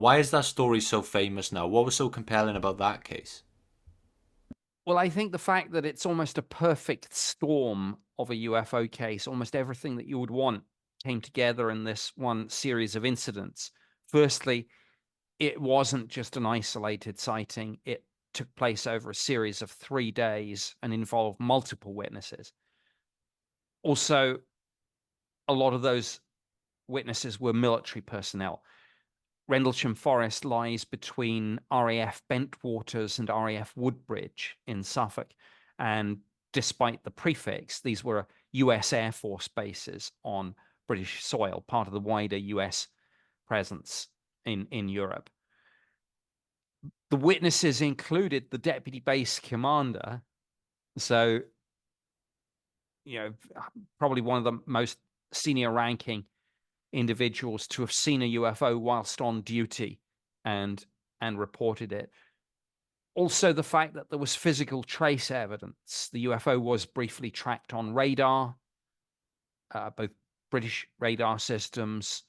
Why is that story so famous now? What was so compelling about that case? Well, I think the fact that it's almost a perfect storm of a UFO case, almost everything that you would want came together in this one series of incidents. Firstly, it wasn't just an isolated sighting, it took place over a series of 3 days and involved multiple witnesses. Also, a lot of those witnesses were military personnel. Rendlesham Forest lies between RAF Bentwaters and RAF Woodbridge in Suffolk. And despite the prefix, these were US Air Force bases on British soil, part of the wider US presence in Europe. The witnesses included the deputy base commander. So, probably one of the most senior ranking individuals to have seen a UFO whilst on duty and reported it. Also, the fact that there was physical trace evidence. The UFO was briefly tracked on radar, both British radar systems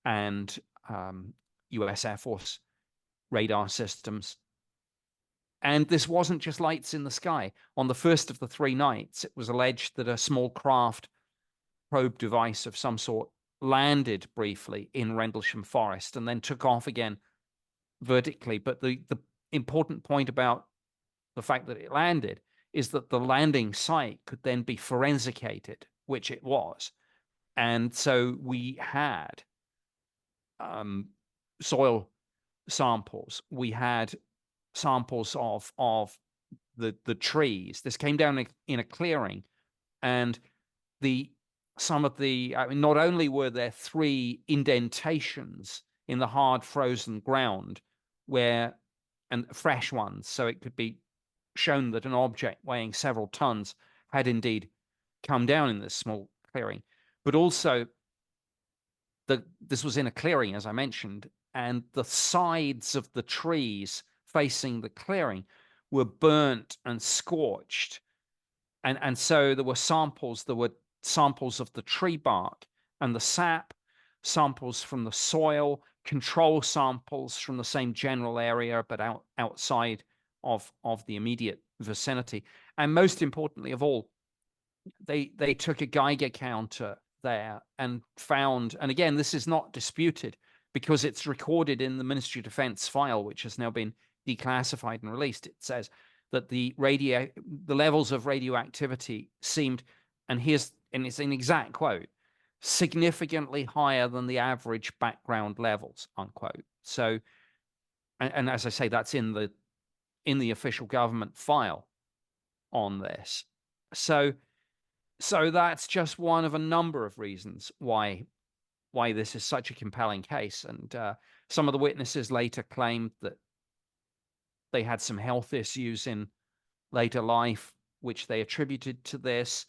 and US Air Force radar systems. And this wasn't just lights in the sky. On the first of the 3 nights, it was alleged that a small craft probe device of some sort landed briefly in Rendlesham Forest and then took off again vertically. But the important point about the fact that it landed is that the landing site could then be forensicated, which it was. And so we had soil samples. We had samples of the trees. This came down in a clearing, and the some of the I mean, not only were there 3 indentations in the hard frozen ground where and fresh ones, so it could be shown that an object weighing several tons had indeed come down in this small clearing, but also this was in a clearing, as I mentioned, and the sides of the trees facing the clearing were burnt and scorched, and so there were samples. There were samples of the tree bark and the sap, samples from the soil, control samples from the same general area but outside of the immediate vicinity, and most importantly of all, they took a Geiger counter there and found, and again, this is not disputed because it's recorded in the Ministry of Defense file, which has now been declassified and released. It says that the levels of radioactivity seemed, and it's an exact quote, significantly higher than the average background levels, unquote. So, and as I say, that's in the official government file on this. So that's just one of a number of reasons why this is such a compelling case. And some of the witnesses later claimed that they had some health issues in later life, which they attributed to this.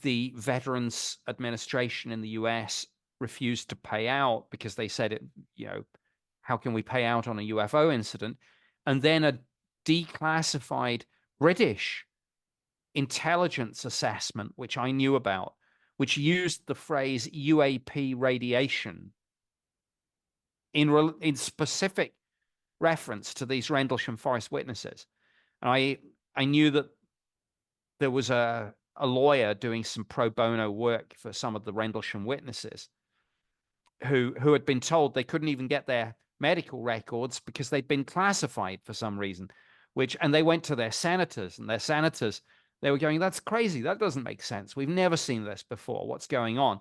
The Veterans Administration in the US refused to pay out because they said how can we pay out on a UFO incident? And then a declassified British intelligence assessment, which I knew about, which used the phrase UAP radiation in specific reference to these Rendlesham Forest witnesses. And I knew that there was a lawyer doing some pro bono work for some of the Rendlesham witnesses who had been told they couldn't even get their medical records because they'd been classified for some reason, and they went to their senators, and their senators, they were going, that's crazy. That doesn't make sense. We've never seen this before. What's going on?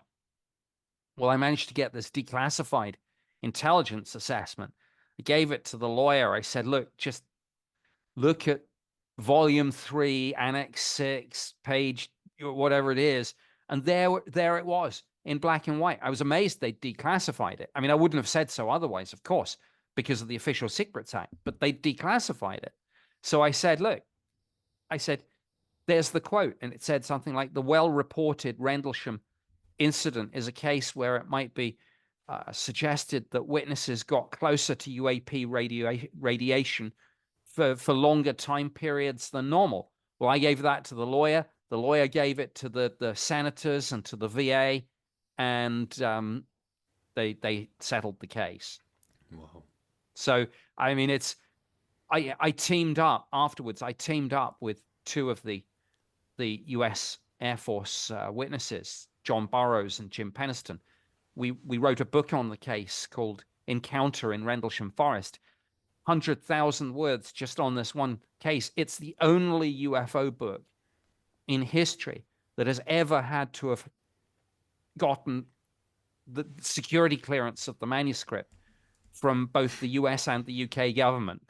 Well, I managed to get this declassified intelligence assessment. I gave it to the lawyer. I said, look, just look at volume 3, annex 6, page, whatever it is. And there it was in black and white. I was amazed they declassified it. I mean, I wouldn't have said so otherwise, of course, because of the Official Secrets Act, but they declassified it. So I said, look, there's the quote. And it said something like, the well-reported Rendlesham incident is a case where it might be suggested that witnesses got closer to UAP radiation for longer time periods than normal. Well, I gave that to the lawyer. The lawyer gave it to the senators and to the VA, and they settled the case. Wow. So, I mean, I teamed up afterwards. I teamed up with two of the U.S. Air Force witnesses, John Burroughs and Jim Penniston. We wrote a book on the case called Encounter in Rendlesham Forest. 100,000 words just on this one case. It's the only UFO book in history that has ever had to have gotten the security clearance of the manuscript from both the US and the UK government.